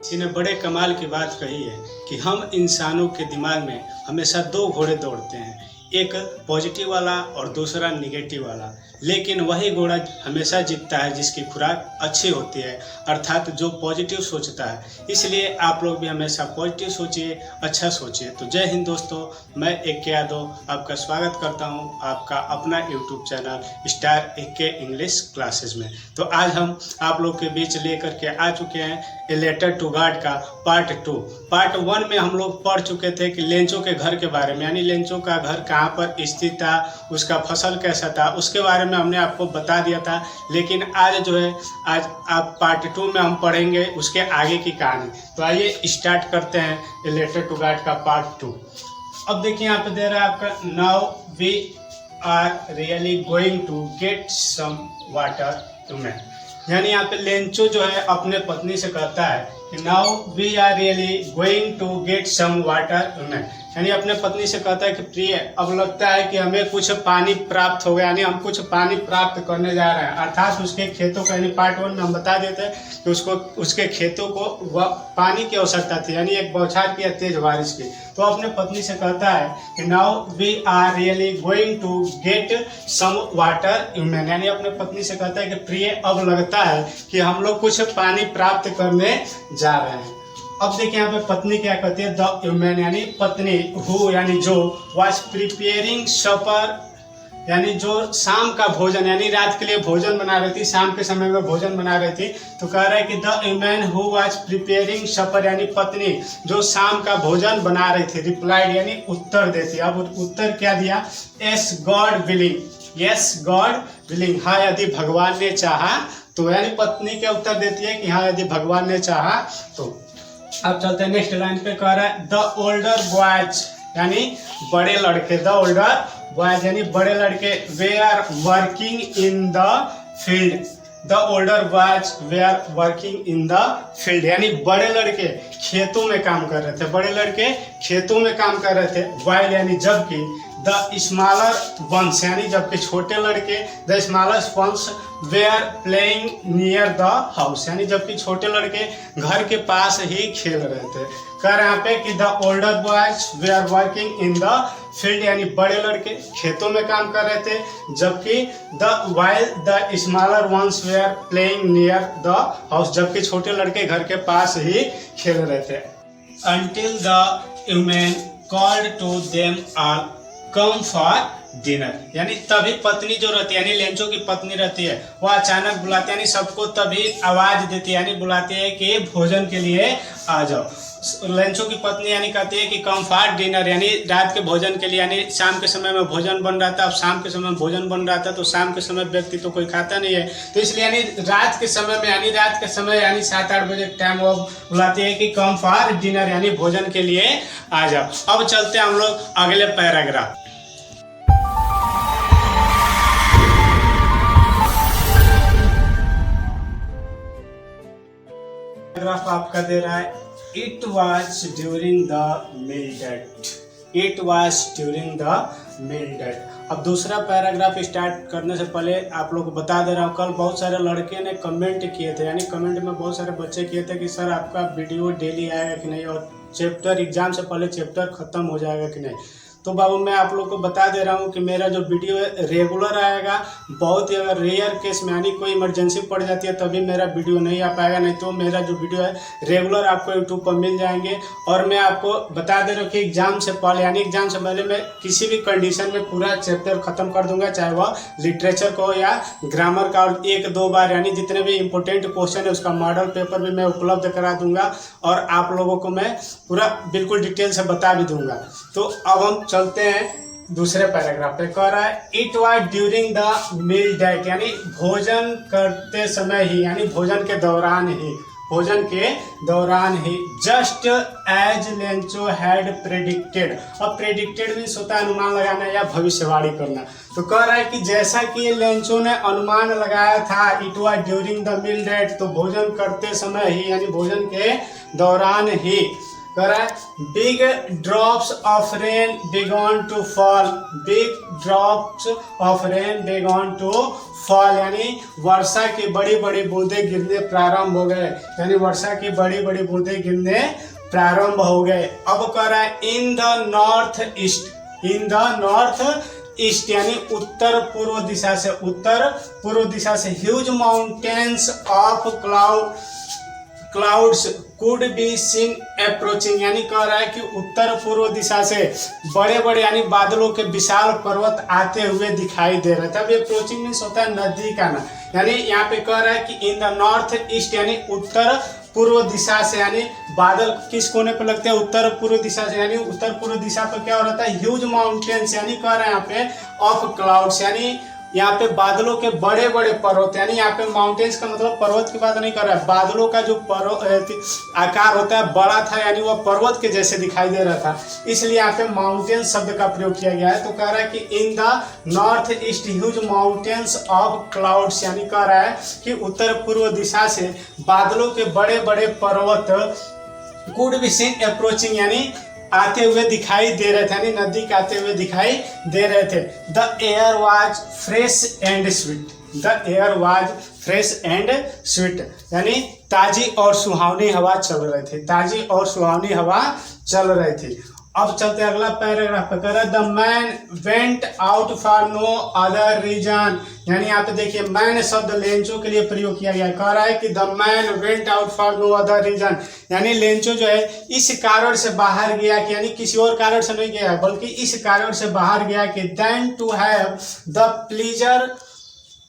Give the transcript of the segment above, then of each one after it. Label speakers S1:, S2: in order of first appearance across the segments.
S1: किसी ने बड़े कमाल की बात कही है कि हम इंसानों के दिमाग में हमेशा दो घोड़े दौड़ते हैं, एक पॉजिटिव वाला और दूसरा निगेटिव वाला। लेकिन वही घोड़ा हमेशा जीतता है जिसकी खुराक अच्छी होती है, अर्थात जो पॉजिटिव सोचता है। इसलिए आप लोग भी हमेशा पॉजिटिव सोचिए, अच्छा सोचिए। तो जय हिंद दोस्तों, मैं AK यादव आपका स्वागत करता हूं आपका अपना YouTube channel star AK English classes में। तो आज हम आप लोग के बीच लेकर के आ चुके हैं ए लेटर टू गॉड का पार्ट 2। पार्ट 1 में हम लोग पढ़ चुके थे कि लेंचो के घर के बारे में, यानी लेंचो का घर कहाँ पर स्थित था, उसका फसल कैसा था, उसके बारे में हमने आपको बता दिया था। लेकिन आज जो है, आज आप पार्ट 2 में हम पढ़ेंगे उसके आगे की कहानी। तो आइए स्टार्ट करते हैं ए लेटर टू गॉड का पार्ट 2। अब देखिए यहाँ पे दे रहा है आपका, now we are really going to get some water woman. यानी यहाँ पे लेंचो जो है अपने पत्नी से कहता है कि now we are really going to get some water woman. यानी अपने पत्नी से कहता है कि प्रिय, अब लगता है कि हमें कुछ पानी प्राप्त हो गया, यानी हम कुछ पानी प्राप्त करने जा रहे हैं। अर्थात उसके खेतों का, यानी पार्ट 1 में हम बता देते हैं कि उसके खेतों को वह पानी की आवश्यकता थी, यानी एक बौछार की या तेज बारिश की। तो अपने पत्नी से कहता है कि now we are really going to get some water human. यानी अपने पत्नी से कहता है कि प्रिय, अब लगता है कि हम लोग कुछ पानी प्राप्त करने जा रहे हैं। अब देखिए यहाँ पे पत्नी क्या कहती है, द ह्यूमन यानी पत्नी, हु यानी जो, वाज प्रिपेयरिंग सपर यानी जो शाम का भोजन, यानी रात के लिए भोजन बना रही थी, शाम के समय में भोजन बना रही थी। तो कह रहा है कि the human who was preparing supper यानी पत्नी जो शाम का भोजन बना रही थी, रिप्लाइड यानी उत्तर देती। अब उत्तर क्या दिया, yes God willing, yes God willing, हाँ यदि भगवान ने चाहा तो। यानी पत्नी क्या उत्तर देती है कि हाँ यदि भगवान ने चाहा तो। अब चलते हैं नेक्स्ट लाइन पे, कह रहा है द ओल्डर बॉयज यानी बड़े लड़के, द ओल्डर बॉयज यानी बड़े लड़के, वे are working in the field, the older boys way are working in the field यानी बड़े लड़के खेतों में काम कर रहे थे, बड़े लड़के खेतों में काम कर रहे थे। वाइल यानी जबकि, द स्मॉलर वंस यानी जबकि छोटे लड़के, the smaller ones they are playing near the house यानी जबकि छोटे लड़के घर के पास ही खेल रहे थे। कह रहे यहाँ पे कि the older boys way are working in the field यानी बड़े लड़के खेतों में काम कर रहे थे, जबकि the while the smaller ones they are playing near the house जबकि छोटे लड़के घर के पास ही खेल रहे थे। Until the women called to them all come for dinner यानी तभी पत्नी जो रहती है, यानी लेंचो की पत्नी रहती है, वह अचानक बुलाती है, यानी सबको तभी आवाज देती है, यानी बुलाती है कि भोजन के लिए आ जाओ। लेंचो की पत्नी यानी कहती है कि कम फॉर डिनर यानी रात के भोजन के लिए, यानी शाम के समय में भोजन बन रहा था। अब शाम के समय भोजन बन रहा था तो शाम के समय व्यक्ति तो कोई खाता नहीं है, तो इसलिए यानी रात के समय में, यानी रात के समय यानी 7-8 बजे टाइम वो बुलाती है कि कम फॉर डिनर यानी भोजन के लिए आ जाओ। अब चलते हैं हम लोग अगले पैराग्राफ। पैराग्राफ आपका दे रहा है, it was during the midnight, it was during the midnight. अब दूसरा पैराग्राफ स्टार्ट करने से पहले आप लोग को बता दे रहा हूँ, कल बहुत सारे लड़के ने कमेंट किए थे, यानी कमेंट में बहुत सारे बच्चे किए थे कि सर आपका वीडियो डेली आएगा कि नहीं, और चैप्टर एग्जाम से पहले चैप्टर खत्म हो जाएगा कि नहीं। तो बाबू मैं आप लोग को बता दे रहा हूँ कि मेरा जो वीडियो है रेगुलर आएगा। बहुत ही अगर रेयर केस में यानी कोई इमरजेंसी पड़ जाती है तभी मेरा वीडियो नहीं आ पाएगा, नहीं तो मेरा जो वीडियो है रेगुलर आपको यूट्यूब पर मिल जाएंगे। और मैं आपको बता दे रहा हूँ कि एग्जाम से पहले, यानी एग्जाम से पहले मैं किसी भी कंडीशन में पूरा चैप्टर खत्म कर दूंगा, चाहे वह लिटरेचर का हो या ग्रामर का। और 1-2 बार यानी जितने भी इंपॉर्टेंट क्वेश्चन है उसका मॉडल पेपर भी मैं उपलब्ध करा दूंगा, और आप लोगों को मैं पूरा बिल्कुल डिटेल से बता भी दूंगा। तो अब हम चलते हैं दूसरे पैराग्राफ पे। कह रहा है it was during the meal diet यानी भोजन करते समय ही, यानी भोजन के दौरान ही, भोजन के दौरान ही, just as Lencho had predicted. अब प्रेडिक्टेड मीन्स होता है अनुमान लगाना या भविष्यवाणी करना। तो कह रहा है कि जैसा कि लेंचो ने अनुमान लगाया था, it was during the meal diet, तो भोजन करते समय ही यानी भोजन के दौरान ही, कह रहा है big drops of rain began to fall, big drops of rain began to fall, यानी वर्षा की बड़ी बड़ी बूंदें गिरने प्रारंभ हो गए, यानी वर्षा की बड़ी बड़ी बूंदें गिरने प्रारंभ हो गए। अब कह रहा है in the north east, in the north east यानी उत्तर पूर्व दिशा से, उत्तर पूर्व दिशा से huge mountains of clouds could be seen approaching, यानी कह रहा है कि उत्तर पूर्व दिशा से बड़े बड़े यानी बादलों के विशाल पर्वत आते हुए दिखाई दे रहे थे। अब ये अप्रोचिंग मीन्स होता है नदी का ना, यानी यहाँ पे कह रहा है कि इन द नॉर्थ ईस्ट यानी उत्तर पूर्व दिशा से, यानी बादल किस कोने पर लगते हैं, उत्तर पूर्व दिशा से, यानी उत्तर पूर्व दिशा पर क्या हो रहा था, ह्यूज माउंटेन्स, यानी कह रहे हैं यहाँ पे ऑफ क्लाउड्स, यानी यहाँ पे बादलों के बड़े बड़े पर्वत, यानी यहाँ पे माउंटेन्स का मतलब पर्वत की बात नहीं कर रहा है, बादलों का जो आकार होता है बड़ा था, यानी वह पर्वत के जैसे दिखाई दे रहा था, इसलिए यहाँ पे माउंटेन्स शब्द का प्रयोग किया गया है। तो कह रहा है कि in the north east huge mountains of clouds, यानी कह रहा है कि उत्तर पूर्व दिशा से बादलों के बड़े बड़े पर्वत कुड बी सीन अप्रोचिंग, यानी आते हुए दिखाई दे रहे थे, यानी नदी के आते हुए दिखाई दे रहे थे। The air was fresh and sweet, the air was fresh and sweet, यानी ताजी और सुहावनी हवा चल रही थी, ताजी और सुहावनी हवा चल रही थी। अब चलते अगला पैराग्राफ पे, कह रहा है the man went out for no other reason, यानी यहाँ पे देखिए मैन शब्द लेंचो के लिए प्रयोग किया गया है। कह रहा है कि the man went out for no other reason, यानी लेंचो जो है इस कारण से बाहर गया कि, यानी किसी और कारण से नहीं गया बल्कि इस कारण से बाहर गया कि then to have the pleasure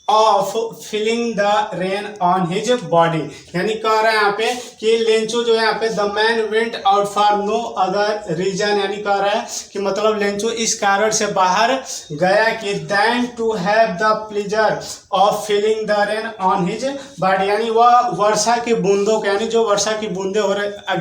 S1: of feeling the rain on his body, यानी कह रहा है यहाँ पे कि लेंचो जो है यहाँ पे the man went out for no other reason, यानी कह रहा है कि मतलब लेंचो इस कारण से बाहर गया कि then to have the pleasure of feeling the rain on his body, यानी वह वर्षा की बूंदों को, यानी जो वर्षा की बूंदें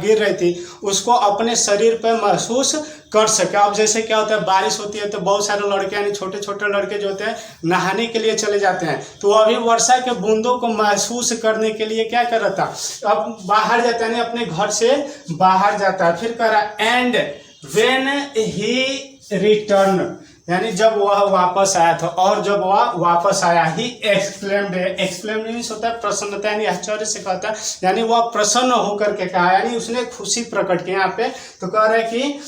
S1: गिर रही थी उसको अपने शरीर पर महसूस कर सके। अब जैसे क्या होता है बारिश होती है तो बहुत सारे लड़के यानी छोटे छोटे लड़के जो होते हैं नहाने के लिए चले जाते हैं, तो अभी वर्षा के बूंदों को महसूस करने के लिए क्या कर रहा था, अब बाहर जाता है, अपने घर से बाहर जाता है। फिर कह रहा एंड व्हेन ही रिटर्न, यानी जब वह वापस आया था, और जब वह वापस आया ही एक्सक्लेम्ड, एक्सक्लेम्ड मीन्स होता है प्रसन्नता, यानी आश्चर्य से कहता है, यानी वह प्रसन्न होकर के कहा, यानी उसने खुशी प्रकट की यहाँ पे। तो कह रहा है कि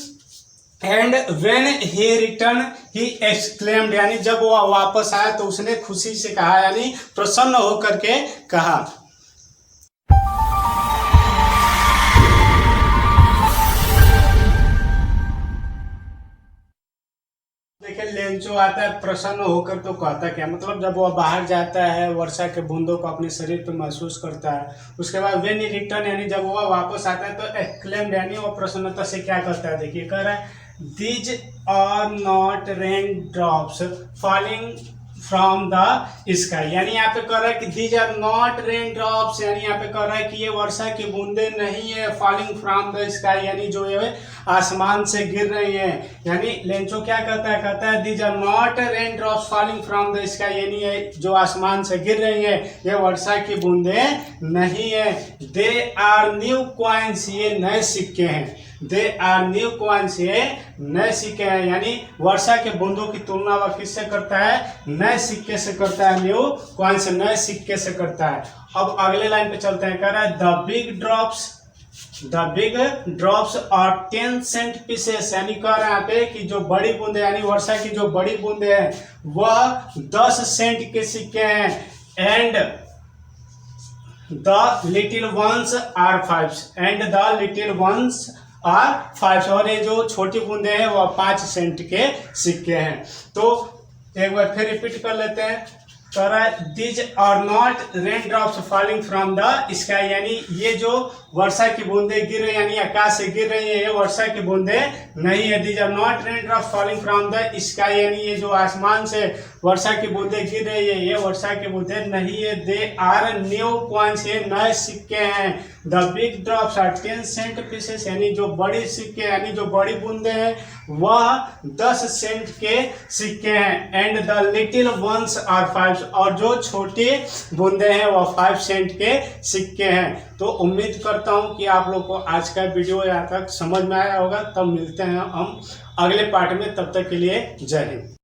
S1: and when he return he exclaimed, यानी जब वह वापस आया तो उसने खुशी से कहा, यानी प्रसन्न होकर के कहा। देखिए लेंचो आता है प्रसन्न होकर, तो कहता क्या मतलब जब वह बाहर जाता है वर्षा के बूंदों को अपने शरीर पर महसूस करता है, उसके बाद व्हेन ही रिटर्न यानी जब वह वापस आता है तो एक्सक्लेम्ड यानी वह प्रसन्नता से क्या करता है, देखिए कह रहा है These are not raindrops falling from the sky, यानी यहाँ पे कह रहा है कि these are not raindrops, यानी यहाँ पे कह रहा है कि ये वर्षा की बूंदे नहीं है, falling from the sky यानी जो है आसमान से गिर रही हैं। यानी लेंचो क्या कहता है these are not raindrops falling from the sky, यानी जो आसमान से गिर रही है ये वर्षा की बूंदे नहीं है। They are new coins, ये नए सिक्के हैं, दे आर न्यू कॉइन्स, ये नए सिक्के हैं, यानी वर्षा के बूंदों की तुलना वह किससे करता है, नए सिक्के से करता है, न्यू कॉइन्स नए सिक्के से करता है। अब अगले लाइन पे चलते हैं, कह रहा है the big drops are 10 cent pieces, यानी कह रहे हैं यहाँ पे कि जो बड़ी बूंदे यानी वर्षा की जो बड़ी बूंदे हैं वह 10 सेंट के सिक्के हैं, and the little ones are 5, and the little ones are 5, और ये जो छोटी बूंदे हैं वह 5 सेंट के सिक्के हैं। तो एक बार फिर रिपीट कर लेते हैं, कह रहा है these are not rain drops falling from the sky, यानी ये जो वर्षा की बूंदे गिर रही यानी आकाश से गिर रही है ये वर्षा की बूंदे नहीं है। These are not rain drops falling from the sky, यानी ये जो आसमान से वर्षा की बूंदें गिर रही है, ये वर्षा की बूंदें नहीं है, दे आर न्यू कॉइन्स, ये नए सिक्के हैं। The big drops are 10 cent pieces, यानी जो बड़ी सिक्के यानी जो बड़ी बूंदें हैं वह 10 सेंट के सिक्के हैं। And the little ones are 5, और जो छोटी बूंदें हैं वह 5 सेंट के सिक्के हैं। तो उम्मीद करता हूं कि आप लोग को आज का वीडियो यहाँ तक समझ में आया होगा। तब मिलते हैं हम अगले पार्ट में, तब तक के लिए जय हिंद।